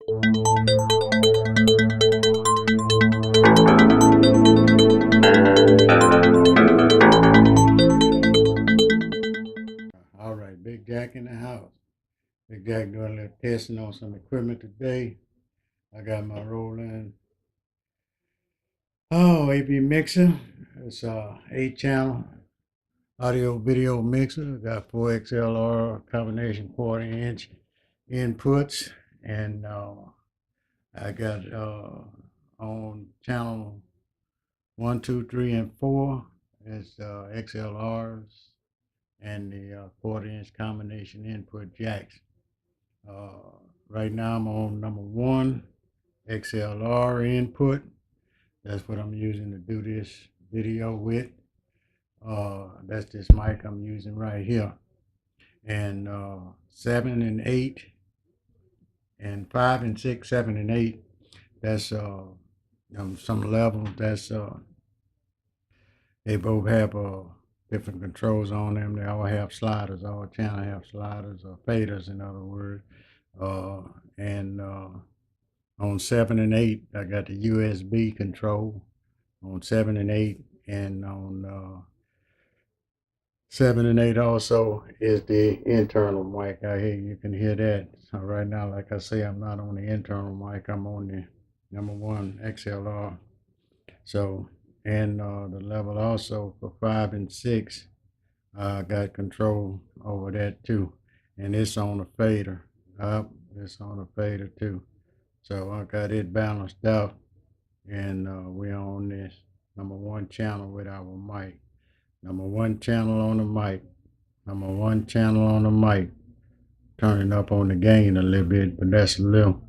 All right, Big Jack in the house. Big Jack doing a little testing on some equipment today. I got my Roland AB mixer. It's a 8 channel audio video mixer. Got 4 XLR combination 1/4 inch inputs, and I got on channel 1, 2, 3, and 4. It's XLRs and the 1/4 inch combination input jacks. Uh, right now I'm on number 1 XLR input. That's what I'm using to do this video with. That's this mic I'm using right here. And 7 and 8 and 5 and 6, 7 and 8. That's some level. That's they both have different controls on them. They all have sliders. All channel have sliders or faders, in other words. And on 7 and 8, I got the USB control on 7 and 8, and on 7 and 8 also is the internal mic. I hear you can hear that. So right now, like I say, I'm not on the internal mic. I'm on the number 1 XLR. So, and the level also for 5 and 6, I got control over that too. And it's on a fader. It's on a fader too. So I got it balanced out, and we're on this number 1 channel with our mic. Number 1 channel on the mic. Number 1 channel on the mic. Turning up on the gain a little bit, but that's a little.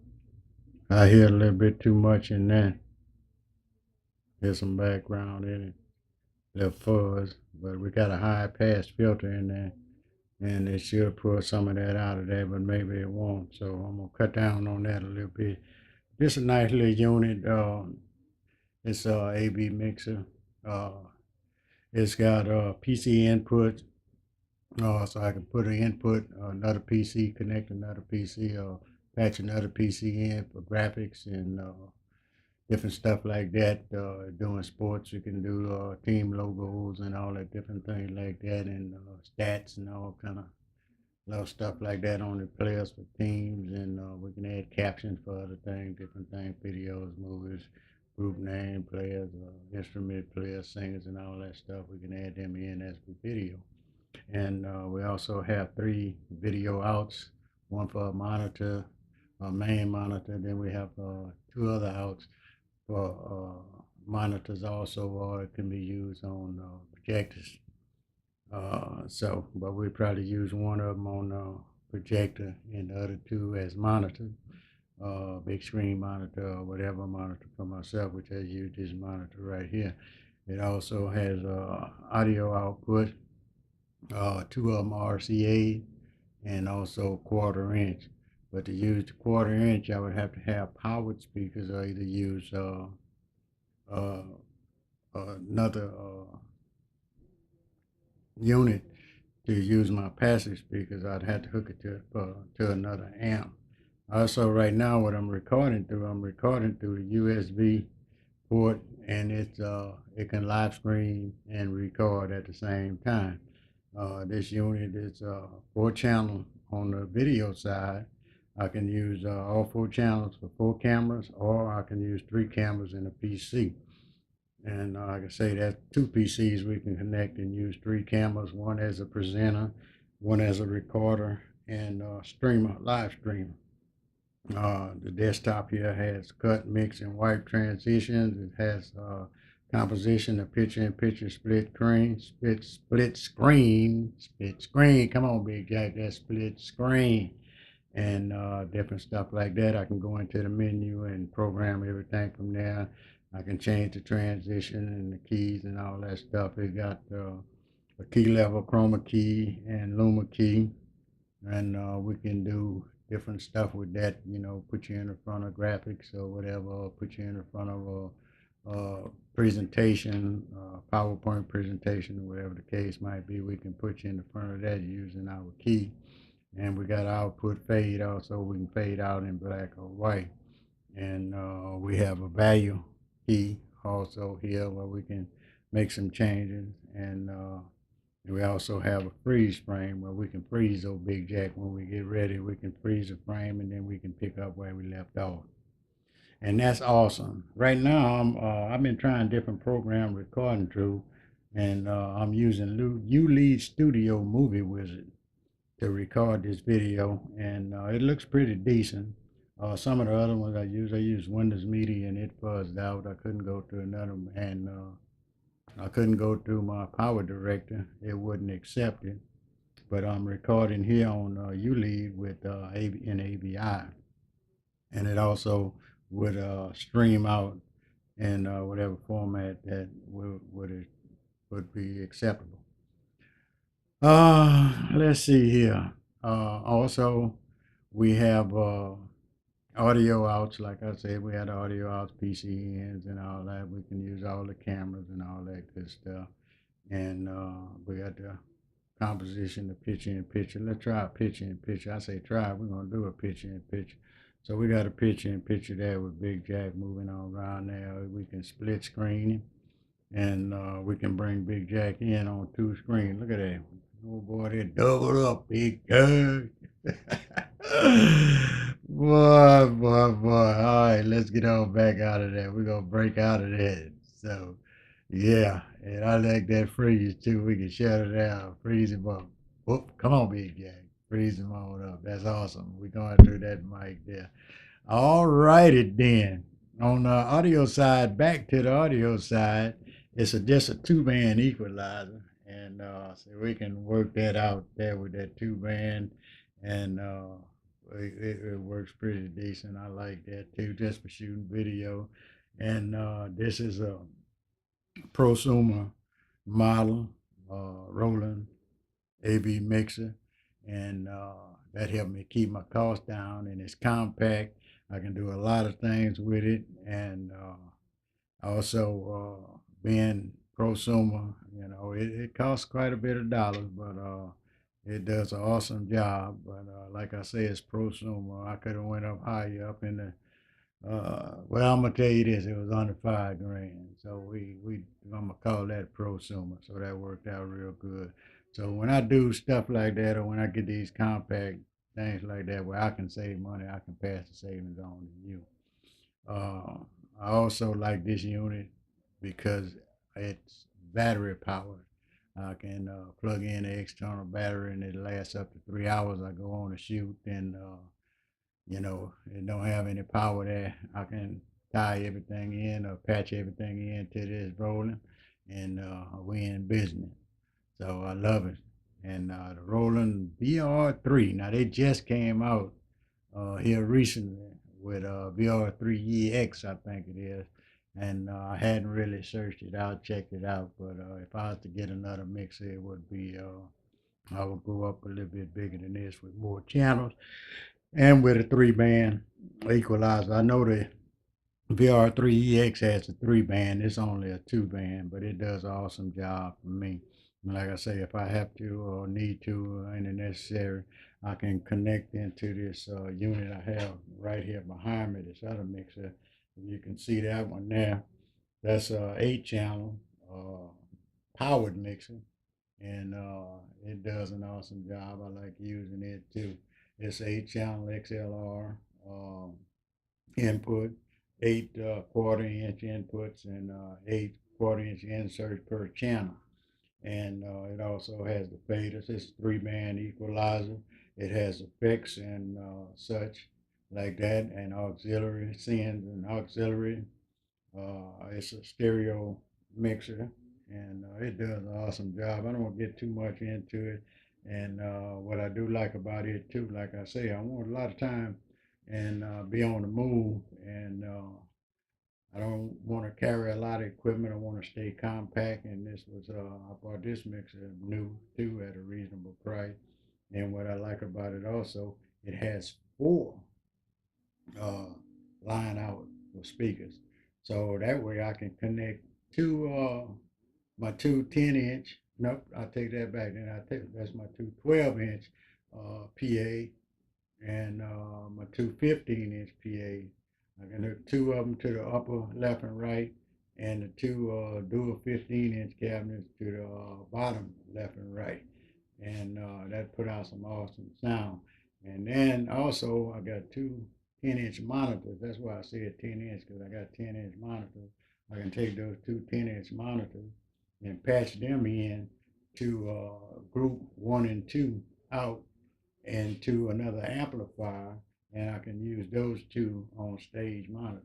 I hear a little bit too much in that. There's some background in it, little fuzz, but we got a high pass filter in there, and it should pull some of that out of there, but maybe it won't. So I'm gonna cut down on that a little bit. This is a nice little unit. It's a AB mixer. It's got PC input, so I can put an input, another PC, connect another PC, or patch another PC in for graphics and different stuff like that. Doing sports, you can do team logos and all that different things like that, and stats and all kind of little stuff like that on the players for teams, and we can add captions for other things, different things, videos, movies, group name, players, instrument players, singers, and all that stuff. We can add them in as the video. And we also have 3 video outs, one for a monitor, a main monitor. Then we have 2 other outs for monitors also, or it can be used on projectors. But we probably use one of them on projector and the other 2 as monitors, big screen monitor or whatever monitor for myself, which I use this monitor right here. It also has audio output, 2 of them RCA, and also 1/4 inch. But to use the 1/4 inch, I would have to have powered speakers, or either use another unit to use my passive speakers. I'd have to hook it to another amp. Also, right now, what I'm recording through the USB port, and it can live stream and record at the same time. This unit is 4 channel on the video side. I can use all 4 channels for 4 cameras, or I can use 3 cameras in a PC. And like I say, that's 2 PCs we can connect and use 3 cameras, one as a presenter, one as a recorder, and streamer, live streamer. The desktop here has cut, mix, and wipe transitions. It has composition of picture-in-picture split screen. Come on, Big Jack, that's split screen, and different stuff like that. I can go into the menu and program everything from there. I can change the transition and the keys and all that stuff. It got a key level chroma key and luma key, and we can do different stuff with that. Put you in the front of graphics or whatever, or put you in the front of a presentation, PowerPoint presentation, or whatever the case might be. We can put you in the front of that using our key. And we got output fade also. We can fade out in black or white. And we have a value key also here where we can make some changes. And we also have a freeze frame where we can freeze those big jack when we get ready. We can freeze the frame and then we can pick up where we left off. And that's awesome. Right now, I've been trying different program recording through, and I'm using ULead Studio Movie Wizard to record this video, and it looks pretty decent. Some of the other ones I use Windows Media, and it fuzzed out. I couldn't go to another, and I couldn't go through my Power Director. It wouldn't accept it. But I'm recording here on ULead with in AVI, and it also would stream out in whatever format that would be acceptable. Let's see here. Also, we have audio outs. Like I said, we had audio outs, PCNs, and all that. We can use all the cameras and all that good stuff. And we got the composition, the picture in picture. Let's try a picture in picture. I say try. We're gonna do a picture in picture. So we got a picture in picture there with Big Jack moving on around there. We can split screen him, and we can bring Big Jack in on two screens. Look at that. Oh boy, they doubled up, Big Jack. Boy. All right, let's get on back out of that. We're gonna break out of that. So yeah, and I like that freeze too. We can shut it down, freeze him up. Whoop, come on, Big Jack. Freeze him on up. That's awesome. We're going through that mic there. All righty then. On the audio side, back to the audio side, it's just a two-band equalizer, and so we can work that out there with that two-band, and it works pretty decent. I like that too, just for shooting video. And this is a prosumer model, Roland AV mixer, and that helped me keep my costs down. And it's compact. I can do a lot of things with it, and also being prosumer, it costs quite a bit of dollars, but it does an awesome job. But like I say, it's prosumer. I could have went up higher up in the well, I'm gonna tell you this, it was under 5 grand. So I'm gonna call that prosumer. So that worked out real good. So when I do stuff like that, or when I get these compact things like that where I can save money, I can pass the savings on to you. Uh, I also like this unit because it's battery powered. I can plug in the external battery and it lasts up to 3 hours. I go on a shoot and it don't have any power there. I can tie everything in or patch everything in to this rolling, and we in business. So I love it. And the Roland VR3. Now they just came out here recently with VR3EX, I think it is. And I hadn't really searched it out, checked it out. But if I was to get another mixer, it would be I would go up a little bit bigger than this with more channels and with a three-band equalizer. I know the VR3EX has a three-band. It's only a two-band, but it does an awesome job for me. And like I say, if I have to or need to or any necessary, I can connect into this unit I have right here behind me, this other mixer. You can see that one there. That's a 8-channel powered mixer, and it does an awesome job. I like using it too. It's 8-channel XLR input, 8 quarter-inch inputs, and 8 quarter-inch inserts per channel. And it also has the faders. It's a three-band equalizer. It has effects and such like that, and auxiliary sends and auxiliary. It's a stereo mixer, and it does an awesome job. I don't want to get too much into it. And what I do like about it too, like I say, I want a lot of time and be on the move, and I don't want to carry a lot of equipment. I want to stay compact, and this was I bought this mixer new too at a reasonable price. And what I like about it also, it has 4 uh, line out for speakers. So that way I can connect my two 10-inch. Nope, I take that back. Then I take that's my two 12-inch PA, and my two 15-inch PAs. I can hook two of them to the upper left and right, and the two dual 15-inch cabinets to the bottom left and right. And that put out some awesome sound. And then also I got two 10-inch monitors. That's why I said 10-inch, because I got 10-inch monitors. I can take those two 10-inch monitors and patch them in to group one and two out and to another amplifier, and I can use those two on stage monitors.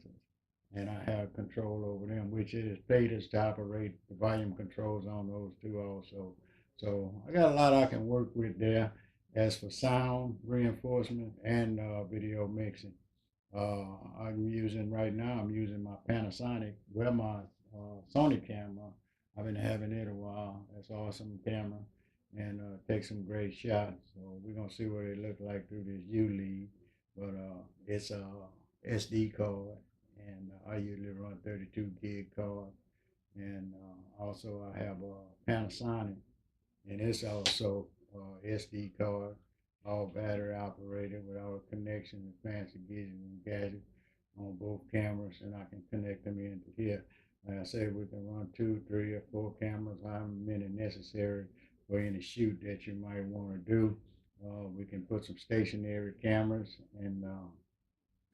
And I have control over them, which it is paid us to operate the volume controls on those two also. So I got a lot I can work with there as for sound reinforcement and video mixing. I'm using right now, I'm using my Panasonic, well, my Sony camera. I've been having it a while. It's an awesome camera and take some great shots. So we're going to see what it looks like through this U-Lead. But it's a SD card, and I usually run 32 gig card. And also I have a Panasonic, and it's also SD card, all battery operated with all connection and fancy gadgets on both cameras, and I can connect them into here. Like I said, we can run two, three, or four cameras, however many necessary for any shoot that you might want to do. We can put some stationary cameras, and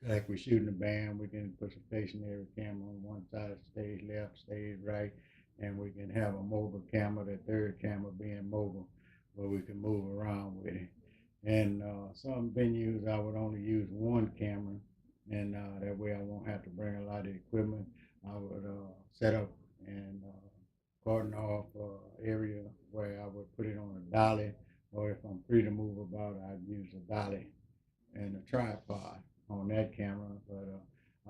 like we're shooting a band, we can put a stationary camera on one side, stage left, stage right, and we can have a mobile camera, the third camera being mobile, where we can move around with it. And some venues I would only use one camera, and that way I won't have to bring a lot of equipment. I would set up and cordon off area where I would put it on a dolly, or if I'm free to move about, I'd use a dolly and a tripod on that camera. But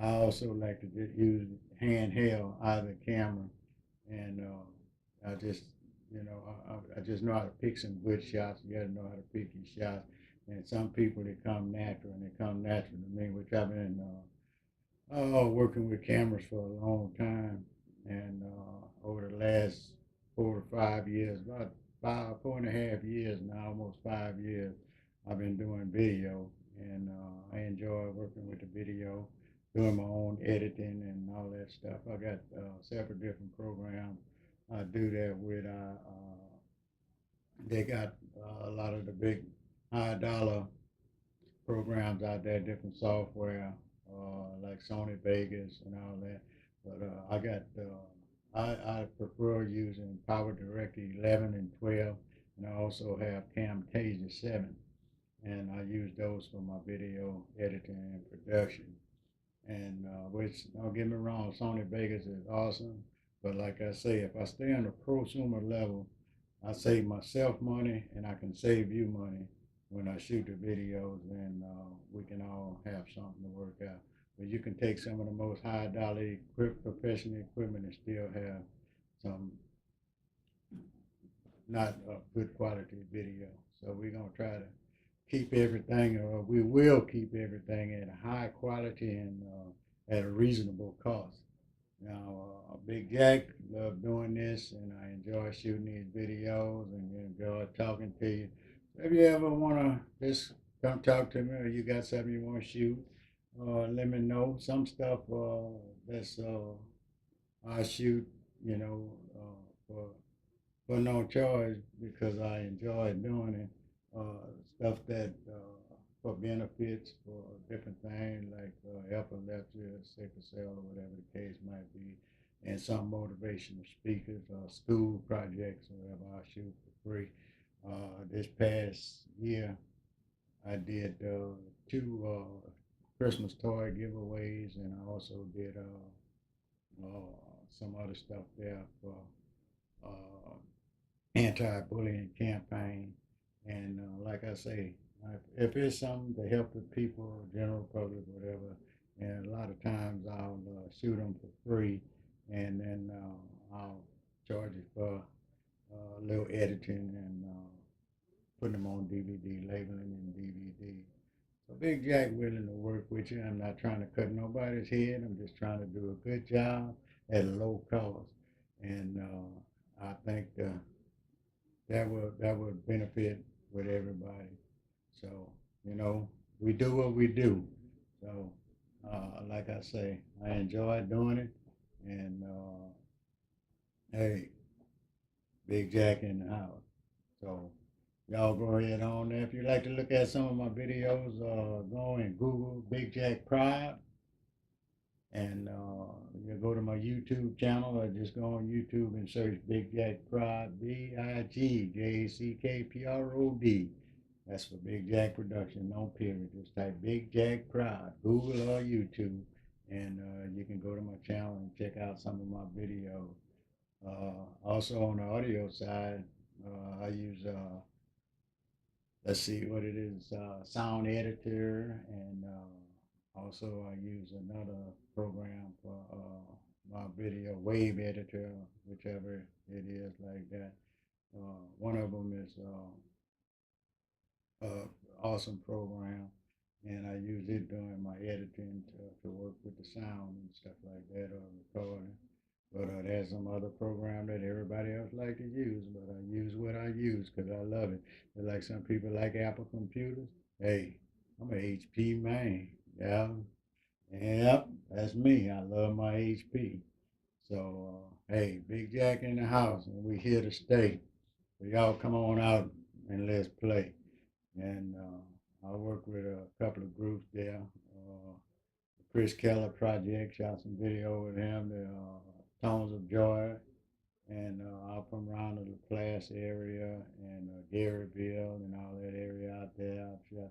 I also like to use handheld either camera, and I just I just know how to pick some good shots. You got to know how to pick your shots. And some people they come natural, and they come natural to me, which I've been working with cameras for a long time, and over the last 4 to 5 years, about 4.5 years now, almost 5 years, I've been doing video, and I enjoy working with the video, doing my own editing and all that stuff. I got several different programs I do that with. They got a lot of the big high dollar programs out there, different software, like Sony Vegas and all that. But I prefer using PowerDirect 11 and 12, and I also have Camtasia 7, and I use those for my video editing and production. And which, don't get me wrong, Sony Vegas is awesome, but like I say, if I stay on the prosumer level, I save myself money and I can save you money when I shoot the videos, and we can all have something to work out. But you can take some of the most high dollar professional equipment and still have some not good quality video. So we're gonna try to keep everything, or we will keep everything at a high quality and at a reasonable cost. Now, Big Jack, love doing this, and I enjoy shooting these videos and enjoy talking to you. If you ever want to just come talk to me, or you got something you want to shoot, let me know. Some stuff that's I shoot, you know, for no charge because I enjoy doing it. Stuff that for benefits for different things like epilepsy or sickle cell or whatever the case might be, and some motivational speakers or school projects or whatever I shoot for free. This past year, I did two Christmas toy giveaways, and I also did some other stuff there for uh, anti-bullying campaign. And like I say, if it's something to help the people, general public, whatever, and a lot of times I'll shoot them for free, and then I'll charge it for a little editing and putting them on DVD, labeling and DVD. So Big Jack willing to work with you. I'm not trying to cut nobody's head. I'm just trying to do a good job at a low cost. And I think that would benefit with everybody. So, you know, we do what we do. So, like I say, I enjoy doing it. And hey, Big Jack in the house. So, y'all go ahead on there. If you like to look at some of my videos, go and Google Big Jack Pride. And you go to my YouTube channel or just go on YouTube and search Big Jack Prod, BIGJACKPROD. That's for Big Jack Production, no period. Just type Big Jack Prod, Google or YouTube, and you can go to my channel and check out some of my videos. Also on the audio side, I use let's see what it is, sound editor, and also I use another program for my video wave editor, whichever it is like that. One of them is awesome program, and I use it during my editing to work with the sound and stuff like that or recording. But there's some other program that everybody else like to use, but I use what I use because I love it. But like some people like Apple computers. Hey, I'm an HP man. Yeah, yep, that's me. I love my HP. So hey, Big Jack in the house, and we here to stay. So y'all come on out and let's play. And I work with a couple of groups there. Chris Keller Project, shot some video with him. The Tones of Joy, and I'm from around the Laplace area and Garyville and all that area out there. I've shot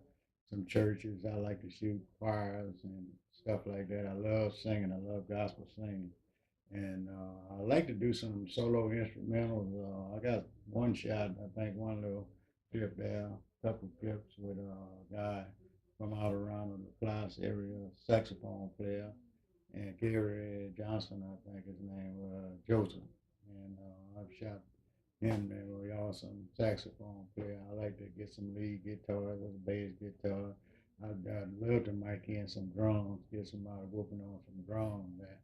some churches. I like to shoot choirs and stuff like that. I love singing. I love gospel singing. And I like to do some solo instrumentals. I got one shot, I think one little clip there, a couple clips with a guy from out around the Laplace area, saxophone player, and Gary Johnson, I think his name was Joseph. And I've shot him there. Really awesome saxophone player. I like to get some lead guitars, a bass guitar. I'd love to mic in some drums, get somebody whooping on some drums there.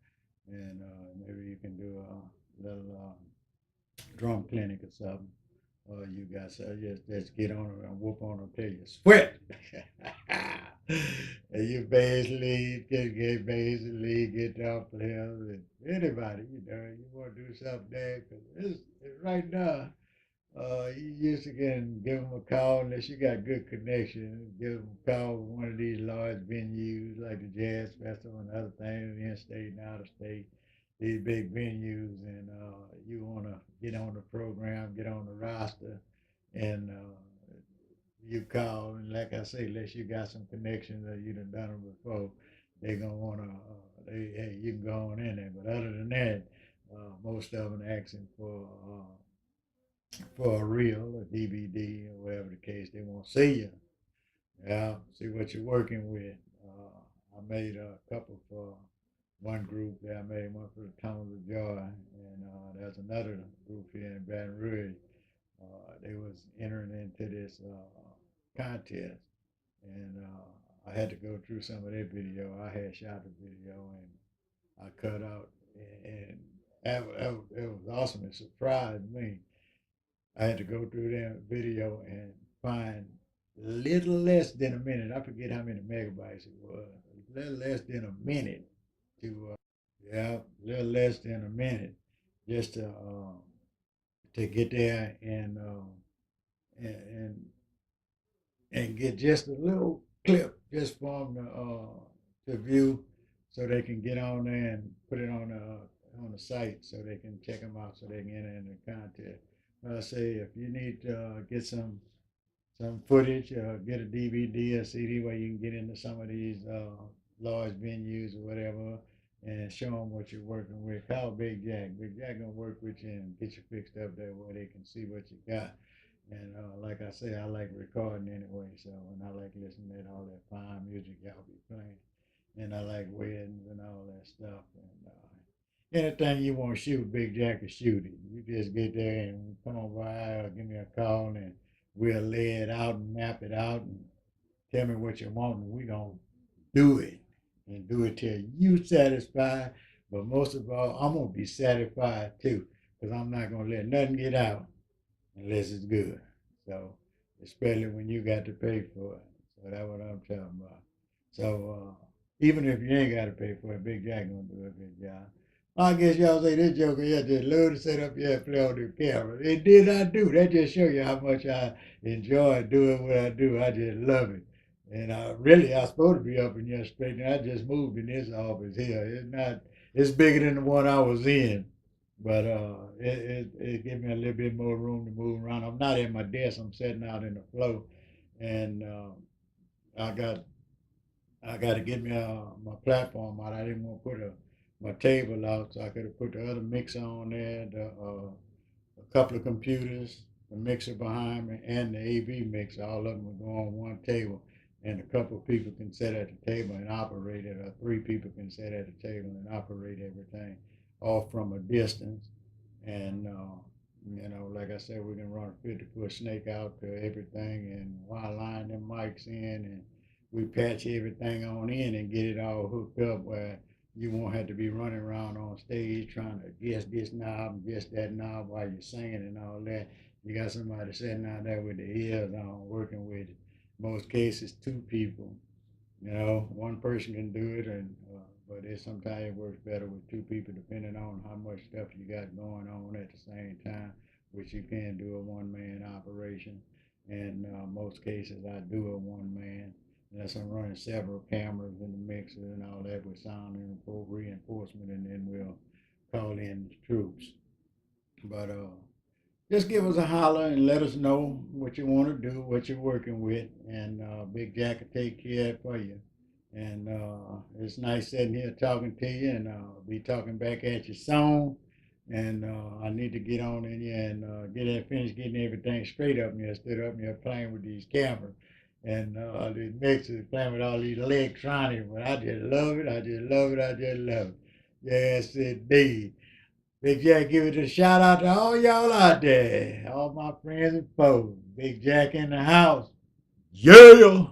And maybe you can do a little drum clinic or something. You guys just get on it and whoop on them till you sweat. And you basically get basically guitar players and anybody, you want to do something there because it's right now. You used to can give them a call unless you got good connection. Give them a call with one of these large venues like the Jazz Festival and other things, in state and out of state. These big venues, and you want to get on the program, get on the roster, and you call. And like I say, unless you got some connections or you done them before, they gonna want to. Hey, you can go on in there. But other than that, most of them asking for a reel, a DVD, or whatever the case. They want to see you. Yeah, see what you're working with. I made a couple for one group there. I made one for the Tones of Joy, and there's another group here in Baton Rouge. They was entering into this contest, and I had to go through some of their video. I had shot the video, and I cut out, and it was awesome. It surprised me. I had to go through that video and find little less than a minute. I forget how many megabytes it was. A little less than a minute to, yeah, a little less than a minute just to get there and and get just a little clip just from the view, so they can get on there and put it on the site so they can check them out so they can enter in the contest. I say if you need to get some footage, get a DVD or CD where you can get into some of these large venues or whatever and show them what you're working with. Call Big Jack. Big Jack gonna work with you and get you fixed up there where they can see what you got. And like I say, I like recording anyway, so and I like listening to all that fine music y'all be playing, and I like weddings and all that stuff. And anything you want to shoot, Big Jack will shoot it. You just get there and come on by or give me a call, and we'll lay it out and map it out and tell me what you want, and we gonna do it and do it till you satisfied. But most of all, I'm gonna be satisfied too, because I'm not gonna let nothing get out unless it's good. So especially when you got to pay for it. So that's what I'm talking about. So even if you ain't got to pay for it, Big Jack gonna do a good job. I guess y'all say this joker here just love to sit up here and play on the camera. It did I do. That just show you how much I enjoy doing what I do. I just love it. And really, I was supposed to be up in here straight. And I just moved in this office here. It's not. It's bigger than the one I was in, but it gives me a little bit more room to move around. I'm not at my desk. I'm sitting out in the floor, and I got I got to get me my platform out. I didn't want to put my table out, so I could have put the other mixer on there, a couple of computers, the mixer behind me, and the AV mixer. All of them will go on one table, and a couple of people can sit at the table and operate it, or three people can sit at the table and operate everything, all from a distance. And like I said, we can run a 50-foot snake out to everything, and while line them mics in, and we patch everything on in and get it all hooked up where you won't have to be running around on stage trying to guess this knob and guess that knob while you're singing and all that. You got somebody sitting out there with their ears on working with it. Most cases, two people. One person can do it, and but sometimes it works better with two people, depending on how much stuff you got going on at the same time, which you can do a one-man operation. And most cases, I do a one-man, unless I'm running several cameras in the mixer and all that with sound and reinforcement, and then we'll call in the troops. But just give us a holler and let us know what you want to do, what you're working with, and Big Jack will take care of it for you. And it's nice sitting here talking to you, and be talking back at you soon. And I need to get on in here and get it finished getting everything straight up here, stood up here playing with these cameras. And these mixers playing with all these electronics, but I just love it. I just love it. I just love it. Yes, indeed. Big Jack, give it a shout out to all y'all out there, all my friends and foes. Big Jack in the house. Yeah.